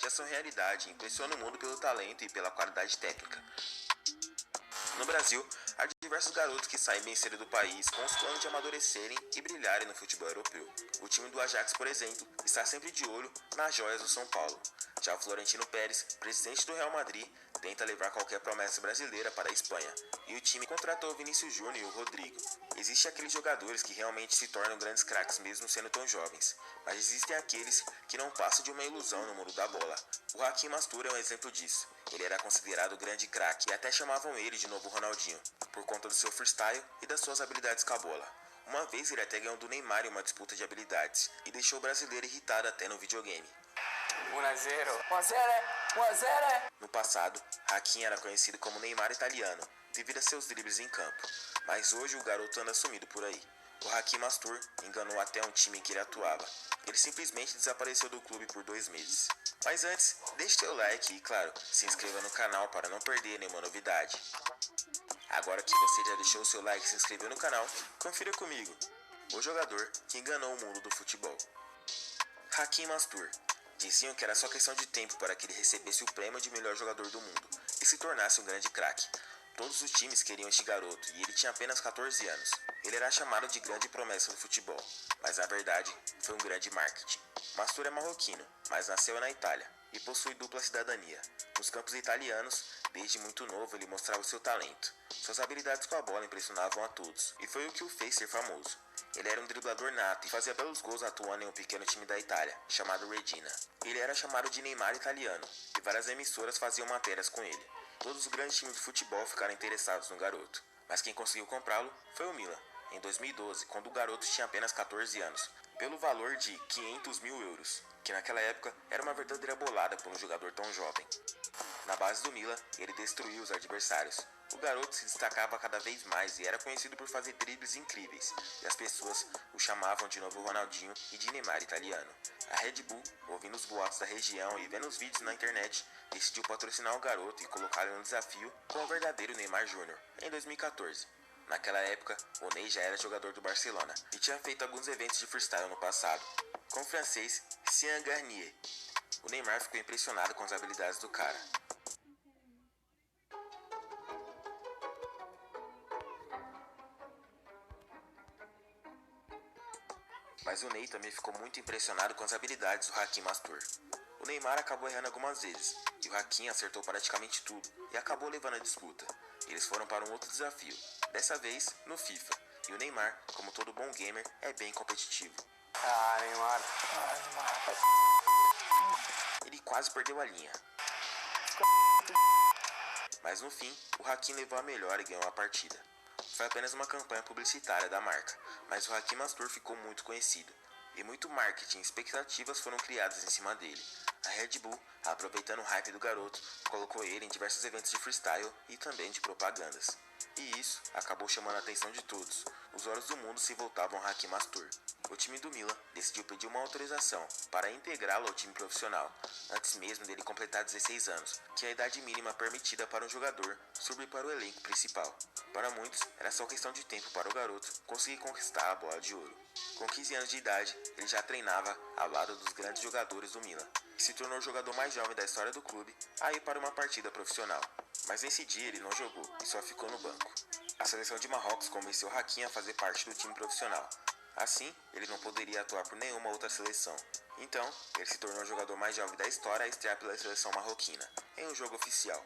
já são realidade e impressionam o mundo pelo talento e pela qualidade técnica. No Brasil, há diversos garotos que saem bem cedo do país com os planos de amadurecerem e brilharem no futebol europeu. O time do Ajax, por exemplo, está sempre de olho nas joias do São Paulo. Já o Florentino Pérez, presidente do Real Madrid, tenta levar qualquer promessa brasileira para a Espanha, e o time contratou o Vinícius Júnior e o Rodrigo. Existem aqueles jogadores que realmente se tornam grandes craques mesmo sendo tão jovens, mas existem aqueles que não passam de uma ilusão no mundo da bola. O Hakim Mastur é um exemplo disso. Ele era considerado grande craque e até chamavam ele de novo Ronaldinho, por conta do seu freestyle e das suas habilidades com a bola. Uma vez ele até ganhou do Neymar em uma disputa de habilidades e deixou o brasileiro irritado até no videogame. 1-0. 1-0. No passado, Hakim era conhecido como Neymar italiano, devido a seus dribles em campo, mas hoje o garoto anda sumido por aí. O Hakim Mastur enganou até um time em que ele atuava. Ele simplesmente desapareceu do clube por 2 meses. Mas antes, deixe seu like e, claro, se inscreva no canal para não perder nenhuma novidade. Agora que você já deixou o seu like e se inscreveu no canal, confira comigo o jogador que enganou o mundo do futebol. Hakim Mastur. Diziam que era só questão de tempo para que ele recebesse o prêmio de melhor jogador do mundo e se tornasse um grande craque. Todos os times queriam este garoto e ele tinha apenas 14 anos. Ele era chamado de grande promessa do futebol, mas na verdade foi um grande marketing. Mastur é marroquino, mas nasceu na Itália e possui dupla cidadania. Nos campos italianos, desde muito novo ele mostrava o seu talento. Suas habilidades com a bola impressionavam a todos e foi o que o fez ser famoso. Ele era um driblador nato e fazia belos gols atuando em um pequeno time da Itália, chamado Regina. Ele era chamado de Neymar italiano e várias emissoras faziam matérias com ele. Todos os grandes times de futebol ficaram interessados no garoto, mas quem conseguiu comprá-lo foi o Milan, em 2012, quando o garoto tinha apenas 14 anos, pelo valor de 500 mil euros, que naquela época era uma verdadeira bolada por um jogador tão jovem. Na base do Milan, ele destruiu os adversários. O garoto se destacava cada vez mais e era conhecido por fazer dribles incríveis, e as pessoas o chamavam de novo Ronaldinho e de Neymar italiano. A Red Bull, ouvindo os boatos da região e vendo os vídeos na internet, decidiu patrocinar o garoto e colocá-lo no desafio com o verdadeiro Neymar Júnior, em 2014. Naquela época, o Ney já era jogador do Barcelona e tinha feito alguns eventos de freestyle no passado, com o francês Sean Garnier. O Neymar ficou impressionado com as habilidades do cara. Mas o Ney também ficou muito impressionado com as habilidades do Hakim Mastur. O Neymar acabou errando algumas vezes, e o Hakim acertou praticamente tudo, e acabou levando a disputa. Eles foram para um outro desafio, dessa vez no FIFA, e o Neymar, como todo bom gamer, é bem competitivo. Neymar. Ele quase perdeu a linha. Mas no fim, o Hakim levou a melhor e ganhou a partida. Foi apenas uma campanha publicitária da marca, mas o Hakim Mastur ficou muito conhecido, e muito marketing e expectativas foram criadas em cima dele. A Red Bull, aproveitando o hype do garoto, colocou ele em diversos eventos de freestyle e também de propagandas. E isso acabou chamando a atenção de todos. Os olhos do mundo se voltavam ao Hakim Mastur. O time do Milan decidiu pedir uma autorização para integrá-lo ao time profissional, antes mesmo dele completar 16 anos, que é a idade mínima permitida para um jogador subir para o elenco principal. Para muitos, era só questão de tempo para o garoto conseguir conquistar a bola de ouro. Com 15 anos de idade, ele já treinava ao lado dos grandes jogadores do Milan, e se tornou o jogador mais jovem da história do clube a ir para uma partida profissional. Mas nesse dia ele não jogou e só ficou no banco. A seleção de Marrocos convenceu Hakim a fazer parte do time profissional. Assim, ele não poderia atuar por nenhuma outra seleção. Então, ele se tornou o jogador mais jovem da história a estrear pela seleção marroquina, em um jogo oficial.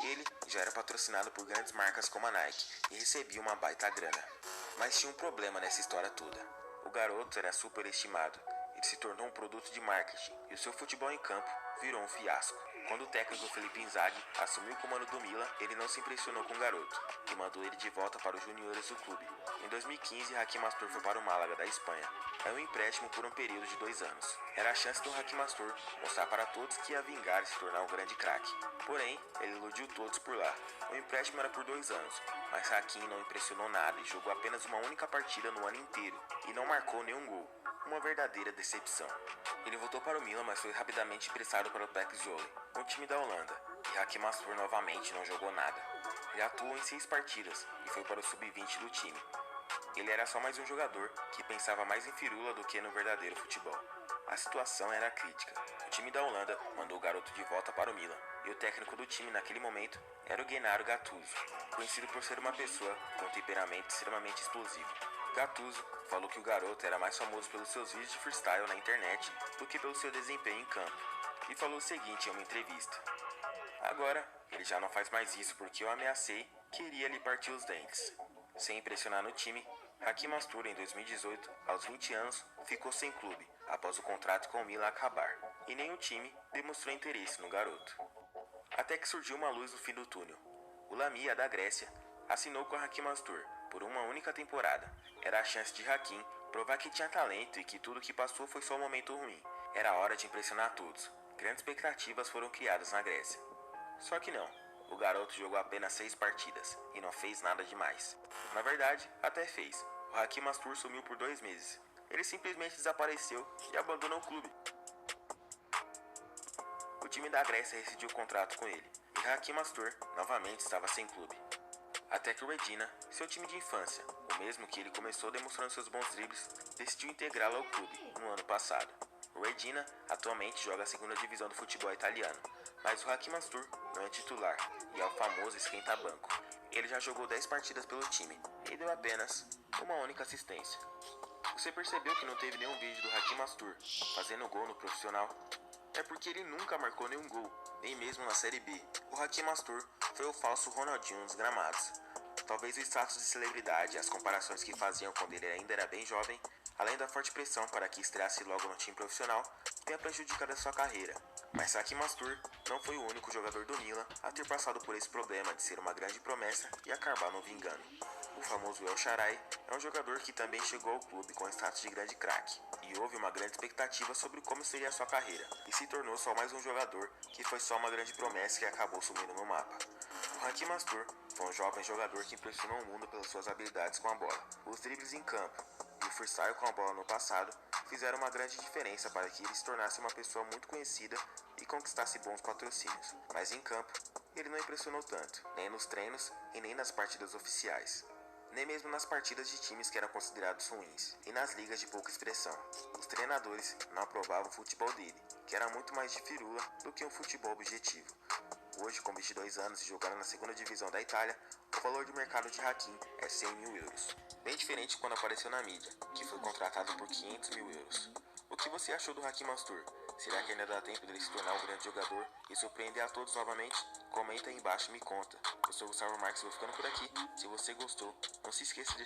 Ele já era patrocinado por grandes marcas como a Nike e recebia uma baita grana. Mas tinha um problema nessa história toda. O garoto era superestimado. Ele se tornou um produto de marketing e o seu futebol em campo virou um fiasco. Quando o técnico Felipe Inzaghi assumiu o comando do Milan, ele não se impressionou com o garoto e mandou ele de volta para os juniores do clube. Em 2015, Hakim Mastur foi para o Málaga da Espanha. É um empréstimo por um período de 2 anos. Era a chance do Hakim Mastur mostrar para todos que ia vingar e se tornar um grande craque. Porém, ele iludiu todos por lá. O empréstimo era por 2 anos, mas Hakim não impressionou nada e jogou apenas uma única partida no ano inteiro e não marcou nenhum gol. Uma verdadeira decepção. Ele voltou para o Milan, mas foi rapidamente emprestado para o PEC Zwolle, um time da Holanda, e Hakim Mastur novamente não jogou nada. Ele atuou em 6 partidas e foi para o sub-20 do time. Ele era só mais um jogador que pensava mais em firula do que no verdadeiro futebol. A situação era crítica. O time da Holanda mandou o garoto de volta para o Milan, e o técnico do time naquele momento era o Gennaro Gattuso, conhecido por ser uma pessoa com um temperamento extremamente explosivo. Gattuso falou que o garoto era mais famoso pelos seus vídeos de freestyle na internet do que pelo seu desempenho em campo, e falou o seguinte em uma entrevista: "Agora, ele já não faz mais isso porque eu ameacei que iria lhe partir os dentes." Sem impressionar no time, Hakeem Astur, em 2018, aos 20 anos, ficou sem clube após o contrato com o Milan acabar, e nem o time demonstrou interesse no garoto. Até que surgiu uma luz no fim do túnel. O Lamia, da Grécia, assinou com Hakeem Astur por uma única temporada. Era a chance de Hakeem provar que tinha talento e que tudo que passou foi só um momento ruim. Era hora de impressionar todos. Grandes expectativas foram criadas na Grécia. Só que não. O garoto jogou apenas 6 partidas e não fez nada demais. Na verdade, até fez. O Hakeem Astur sumiu por 2 meses. Ele simplesmente desapareceu e abandonou o clube. O time da Grécia rescindiu o contrato com ele, e Hakeem Astur novamente estava sem clube. Até que o Reggina, seu time de infância, o mesmo que ele começou demonstrando seus bons dribles, decidiu integrá-lo ao clube no ano passado. O Reggina atualmente joga a segunda divisão do futebol italiano, mas o Hakeem Astur não é titular e é o famoso esquenta-banco. Ele já jogou 10 partidas pelo time e deu apenas uma única assistência. Você percebeu que não teve nenhum vídeo do Hakeem Astur fazendo gol no profissional? É porque ele nunca marcou nenhum gol, nem mesmo na Série B. O Hakeem Astur foi o falso Ronaldinho nos gramados. Talvez o status de celebridade e as comparações que faziam quando ele ainda era bem jovem, além da forte pressão para que estreasse logo no time profissional, tenha prejudicado a sua carreira. Mas Hakeem Astur não foi o único jogador do Milan a ter passado por esse problema de ser uma grande promessa e acabar não vingando. O famoso El Shaarawy é um jogador que também chegou ao clube com status de grande craque, e houve uma grande expectativa sobre como seria a sua carreira, e se tornou só mais um jogador que foi só uma grande promessa que acabou sumindo no mapa. O Hakeem Astur foi um jovem jogador que impressionou o mundo pelas suas habilidades com a bola. Os dribles em campo e o freestyle com a bola no passado fizeram uma grande diferença para que ele se tornasse uma pessoa muito conhecida e conquistasse bons patrocínios. Mas em campo, ele não impressionou tanto, nem nos treinos e nem nas partidas oficiais. Nem mesmo nas partidas de times que eram considerados ruins, e nas ligas de pouca expressão. Os treinadores não aprovavam o futebol dele, que era muito mais de firula do que um futebol objetivo. Hoje, com 22 anos e jogando na segunda divisão da Itália, o valor de mercado de Hakeem é 100 mil euros. Bem diferente quando apareceu na mídia, que foi contratado por 500 mil euros. O que você achou do Hakeem Astur? Será que ainda dá tempo dele se tornar um grande jogador e surpreender a todos novamente? Comenta aí embaixo e me conta. Eu sou o Gustavo Marques, vou ficando por aqui. Se você gostou, não se esqueça de